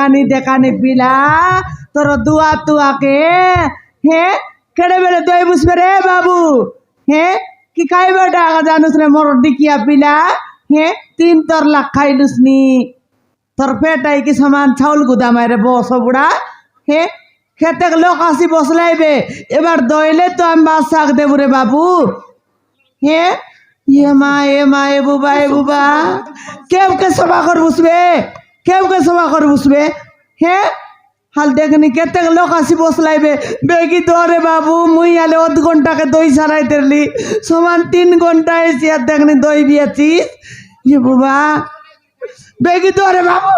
देखानी पिला तोर दुआ तुआ के हे केड़े बेले दई बुझबे रे बाबू हे कि खाइबे टाका जानूस रे मोर डिकिया पिला हे 3 तरला खाइलुस नी तोर पेटाई की समान चाउल गुदामाय रे बस बुड़ा हे खेते लोक आसी बसलाइबे एबार दइले तो आम बास शाक देबु रे बाबू हे ये माँ ए बुबा केव के सभा कर बुझबे हे हाल देखनी केते लोक आसी बसलाइबे बेगी दरे बाबू मुई आले 1 घंटा के दई साराई तेरली समान 3 घंटा एसी देखनी दई बियाची ये बुबा बेगी दरे बाबू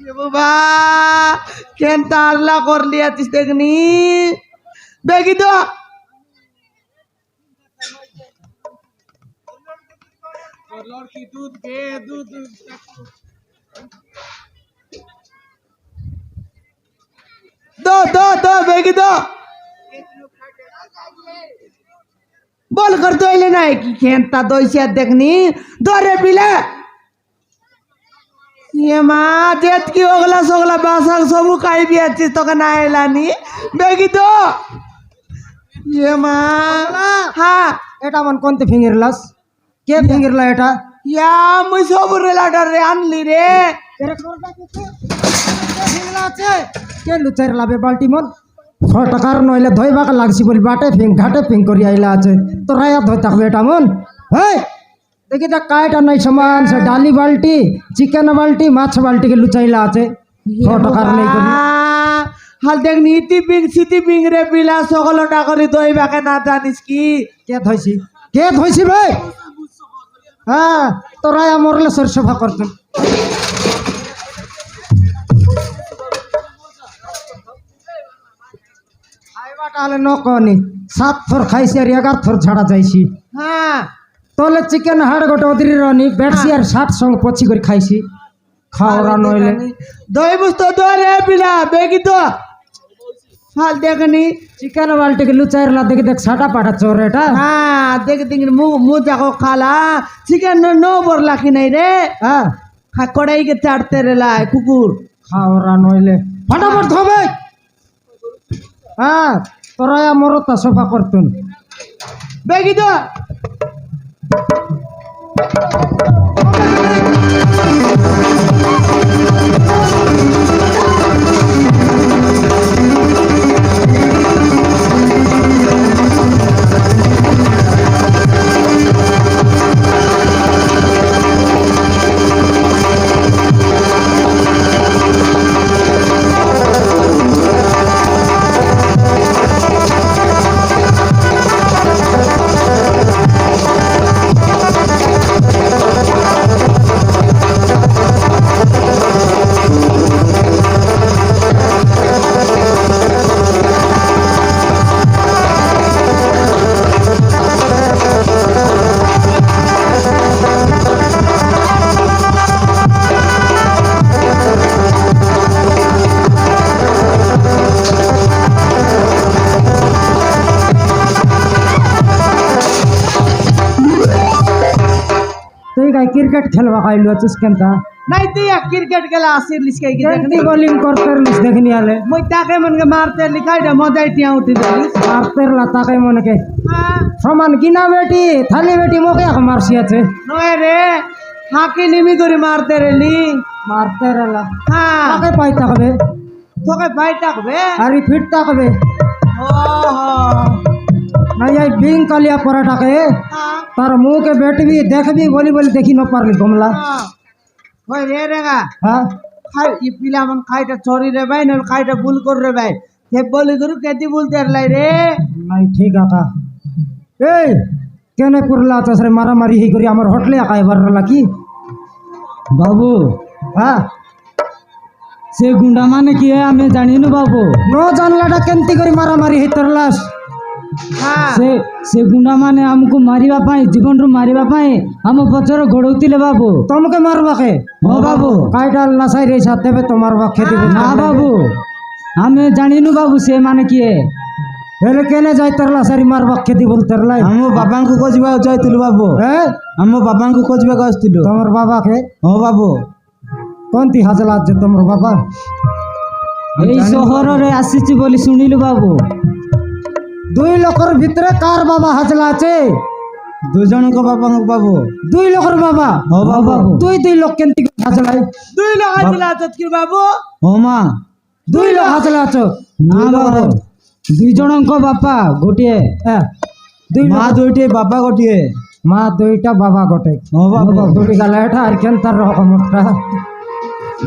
ये बुबा केन तारला कर लिया चिस देखनी बेगी दो लड़की दूध के दूध दो बेगी दो बोल कर दो ले ना कि खेनता दो से देखनी दो रे पिले ये माँ जेत की ओगला सोगला बासा सबू खाई भी अच्छी तो का ना लानी बेगी दो ये माँ हाँ एटा मन कोणते फिंगरलास के फिंगरला एटा या मुई सब रेलाडर रे आनली रे तेरे कोरडा के फिंगला আছে के लुचार लाबे बाल्टी मन 100 টাকার নইলে ধইবাকে লাগছি বলি বাটে ফিং ঘাটে ফিং করি আইলা আছে তো রায়া ধই থাকবে এটা মন হেই देखी तो कायटा नहीं समान से डाली बाल्टी चिकन बाल्टी माछ बाल्टी के लुचाइला आछे 100 টাকার नहीं करी हाल देख नीति पिंग सिटी पिंग रे बिला सकलटा करी दई बाके ना जानिस की के धइसी भाई हां तो राया मोरले सरसफा करतन खाइबाटा हले न कहनी 7 थर खाइसी और 11 थर छाड़ा जाइसी हां तले चिकेन हाड़ गोटे अदरी रहनी बेडसी और 60 संग पछी कर खाइसी खावरा नइले दई बुझ तो दो रे बिला बेगी दो हाल देखनी चिकन बाल्टी के लुचाइर ला देख देख साटा पाटा चोरेटा हां देख देख मुंह जाको खाला चिकन नो बोरला कि नहीं रे हां खा कड़ाई के चाटते रे ला कुकुर खावरा नइले फटाफट धोबे हां तोराया मोरता सफा करतन बेगी दो क्रिकेट खेलवा खाइलो चिस्केंता नहीं दिया क्रिकेट के ला आसिर लिसके की देखनी बॉलिंग करते लिस देखनी आले मोय ताके मन के मारते लिखाई दे मजा इटिया उठी दली मारते ला ताके मन के हां समान गिना बेटी थाली बेटी मोके आ मारसी আছে नय रे हाकी निमी করে मारते रेली मारते रहला हां ताके पाई ताकबे তোকে ভাই থাকবে अरे फिट ताकबे ओहो नहीं आई बिंग कलिया पराठा के हां तार मुंह के बेटवी देखबी बोली बोली देखी न पारली गमला हां होय रे रेगा हां खाई ई पिला मन खाइटा छोरी रे भाई न खाइटा भूल कर रे भाई हे बोली गुरु केती भूल तेर लाई रे नहीं ठीक आका ए केने पुरला तसरे मारा मारी ही करी हमर होटले आकाय बरला की बाबू हां से गुंडा माने की है हमें जानी न बाबू नो जानलाटा केंती करी मारा मारी ही तरलास हां से गुंडा माने हमको मारिबा पाई जीवन रो मारिबा पाई हम पचर घोड़ौतिले बाबू तुमके मारबा के हो बाबू काइटाल नसाई रे साथे बे तुम्हार बा खेती ना बाबू हमें जानी न बाबू से माने की है ହେଲେ କେନେ ଯାଇ ତରଲା ସାରି ମାରବା ଖେଦି ବୋଲ ତରଲା ଆମ ବାବାଙ୍କୁ ଖୋଜିବାକୁ ଯାଇଥିଲୁ ବାବୁ। ଆମ ବାବାଙ୍କୁ ଖୋଜିବାକୁ ଆସିଥିଲୁ। ତମର ବାବା କେ ହଁ ବାବୁ। কোনটি হাজলা আছে তোমার বাবা? এই সহରରେ ଆସିଛି ବୋଲି ଶୁଣିଲୁ ବାବୁ। দুই লোকের ভিতরে কার বাবা হাজলা আছে? 2 ଜଣଙ୍କ ବାବାଙ୍କ ବାବୁ। দুই লোকের বাবা? ହଁ ବାବୁ। দুই লোক কেনতি হাজলা? 2 লোক আসলে আছত কি বাবু? ହଁ ମା। দুই লোক হাজলা আছো? ନା ବାବୁ, 2 ଜଣଙ୍କ ବାପା ଗୋଟିଏ। দুই ମା ଦୁଇଟି ବାବା ଗୋଟିଏ। মা দুইটা বাবা গোটে। ହଁ ବାବୁ। দুটি গালা এটা আর কেন তার রকমটা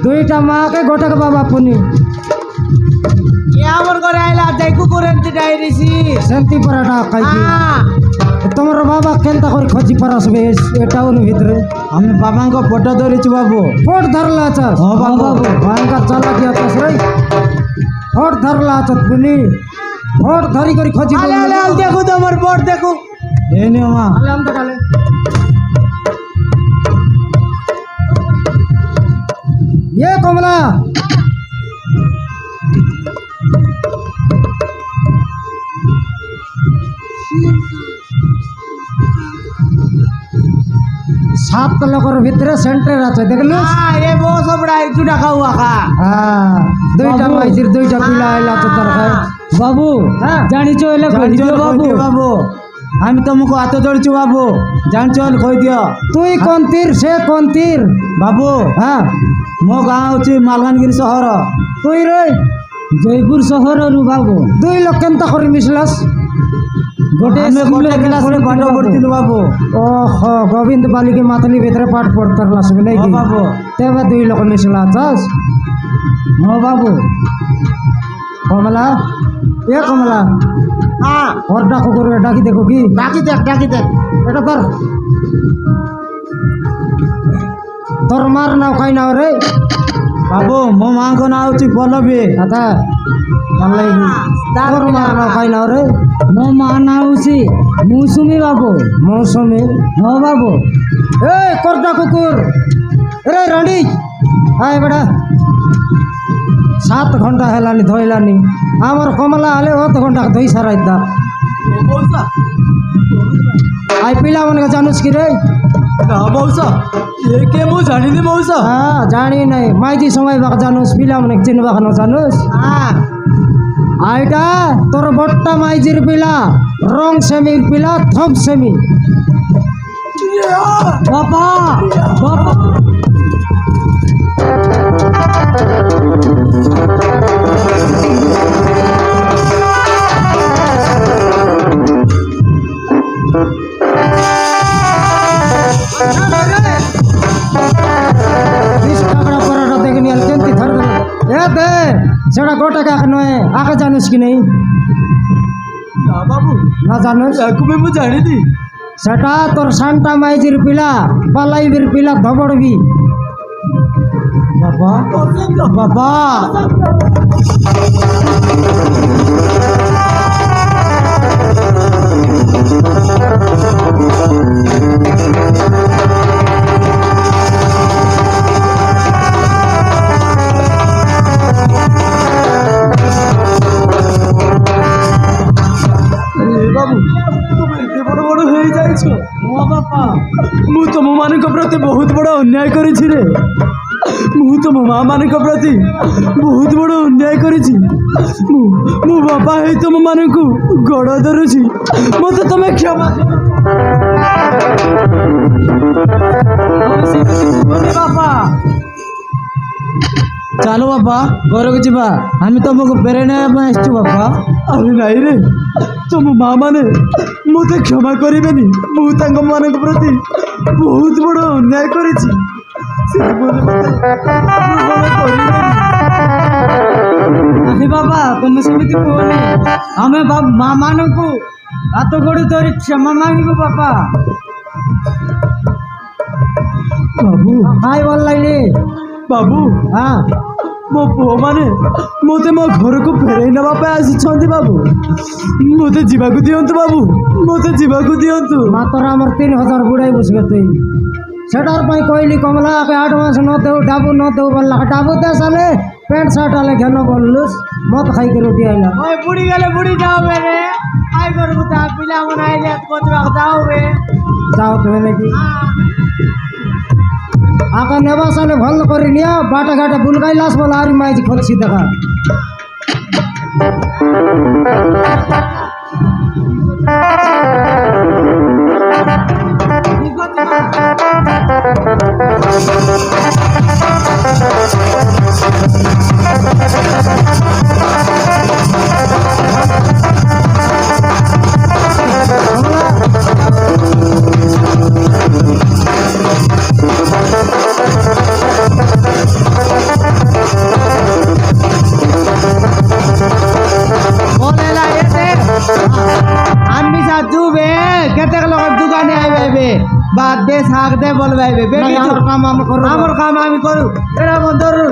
দুইটা মাকে গোটাকে বাবা পুনি এ আমার ঘরে আইলা যাই কুকুর এনতে ডাইরিছি। শান্তি পরাটা খাইছি তোমার বাবা কেনতা করে খোঁজি পারাসবে এটাও ভিতরে ଆମେ ବାବାଙ୍କ ଫଟୋ ଧରିଛୁ ବାବୁ। ফোট ধরলা আছস? ହଁ ବାବୁ। ভয়ঙ্কর চালাকি আছস রে। ফোট ধরলা আছস পুনি ফোট ধরি করে খোঁজি আলে আলে আল দেখো তোমার বট দেখো। ଏ ନିଅ ମା। আলে আম তো কালে ये কমলা সাত লোকের ভিতরে সেন্টার আছে দেখলু? হ্যাঁ এ বউ সবড়া একটু টাকা হুয়া হ্যাঁ দুইটা মাইজির দুইটা পিলা আইলা তো তার খায় ବାବୁ ଜାଣିଛ ହେଲେ କହିଦିଅ ବାବୁ। ବାବୁ ଆମେ ତମକୁ ହାତ ଯୋଡ଼ିଛୁ ବାବୁ। ଜାଣିଛ ହେଲେ କହିଦିଅ। তুই কোন তীর সে কোন তীর? ବାବୁ হ্যাঁ ମୋ ଗାଁ ହେଉଛି ମାଲକାନଗିରି ସହର। তুই রে ଜୟପୁର ସହରରୁ ବାବୁ। দুই লোক কেনতা করে মিশলাস? ଗୋଟେ ଆମେ ଗୋଟେ କ୍ଲାସରେ ପାଠ ପଢ଼ିଥିଲୁ ବାବୁ। ওহো গোবিন্দ বালিকে মাতলি ভিতরে পাঠ পড়তারলা সব নাই ହଁ কি? ବାବୁ। তেবে দুই লোক মিশলা আছস? ହଁ ବାବୁ। কমলা এ কমলা হ্যাঁ ওর ডাকো করবে ডাকি দেখো কি ডাকি দেখ এটা তোর তোর মার নাও খাই নাও রে ବାବୁ ମୋ ମାଆଙ୍କ ନାଁ ହେଉଛି ପଲ୍ଲବୀ। দাদা ভাল লাগি তোর মার নাও খাই নাও রে ମୋ ମା ନାଁ ହେଉଛି ମୌସୁମୀ ବାବୁ। মৌসুমী ହଁ ବାବୁ। এ করটা কুকুর রে রানী আয় বেটা 7 ঘন্টা হেলানি ধইলানি আমার কমলা হলে অত ঘন্টা ধই সারাই দা আই পিলা মনে জানুস কি রে? ନା ମଉସା ଏ କିଏ ମୁଁ ଜାଣିନି ମଉସା। হ্যাঁ জানি নাই মাইজি সময় বাক জানুস পিলা মনে চিনবা কেন জানুস? হ্যাঁ আইটা তোর বট্টা মাইজির পিলা রং সেমির পিলা থপ সেমি ବାପା ବାପା। সেটা গোটা কাক নয় আগে জানুস কি নেই? ନା ବାବୁ না জানুস? ତାକୁ ବି ମୁଁ ଜାଣିନି। সেটা তোর সান্টা মাইজির পিলা পালাইবির পিলা ধবড়বি ବାବା ବାବା ବାବୁ ତମେ ଏତେ ବଡ଼ ବଡ଼ ହେଇଯାଇଛ। ହଁ ବାପା। ମୁଁ ତୁମମାନଙ୍କ ପ୍ରତି ବହୁତ ବଡ଼ ଅନ୍ୟାୟ କରିଛି ରେ। ମୁଁ ତୁମ ମାଆମାନଙ୍କ ପ୍ରତି ବହୁତ ବଡ଼ ଅନ୍ୟାୟ କରିଛି। ମୁଁ ବାପା ହେଇ ତୁମମାନଙ୍କୁ ଗୋଡ଼ ଧରୁଛି। ମୋତେ ତମେ କ୍ଷମା ବାପା। ଚାଲ ବାପା ଘରକୁ ଯିବା। ଆମେ ତମକୁ ଫେରାଇ ନେବା ପାଇଁ ଆସିଛୁ ବାପା। ଆରେ ନାଇଁ ରେ ତୁମ ମାଆ ମାନେ ମୋତେ କ୍ଷମା କରିବେନି। ମୁଁ ତାଙ୍କ ମାନଙ୍କ ପ୍ରତି ବହୁତ ବଡ଼ ଅନ୍ୟାୟ କରିଛି। ସେମାନେ ମୋତେ ଗ୍ରହଣ କରିବେନି। ନାହିଁ ବାବା, ତମେ ସେମିତି କୁହନି। ଆମେ ମା ମାନଙ୍କୁ ହାତ ଗୋଡ଼ି ଧରି କ୍ଷମା ମାଗିବୁ ବାପା। ବାବୁ হাই বল লাইলে ବାବୁ হ্যাঁ ମୋ ପୁଅମାନେ ମୋତେ ମୋ ଘରକୁ ଫେରାଇ ନେବା ପାଇଁ ଆସିଛନ୍ତି ବାବୁ। ମୋତେ ଯିବାକୁ ଦିଅନ୍ତୁ ବାବୁ, ମୋତେ ଯିବାକୁ ଦିଅନ୍ତୁ। মাত্র আমার 3000 বুড়াই বসবে তুই সেটার পাই কইলি কমলা কে 8 মাস ন দেও ডাবু ন দেও বললা ডাবু দে সালে প্যান্ট শার্ট আলে কেন বললুস মদ খাই করে উঠে আইলাম ওই বুড়ি গেলে বুড়ি যাও বে রে আই করবো তা পিলা মনে আইলে কত যাও বে যাও তুমি নাকি আকা নেবা সালে ভাল করে নিয়া বাটা ঘাটে বুলগাইলাস বলে আর মাইজ খলছি দেখা বলে না এতে আমি সাজু বে কেতে লোক দোকানে আইবে বে বাদ দে শাক দে বলবে আইবে বে নাই, আমার কাম আমি করবো। আমার কাম আমি করু এটা বন্ধ রু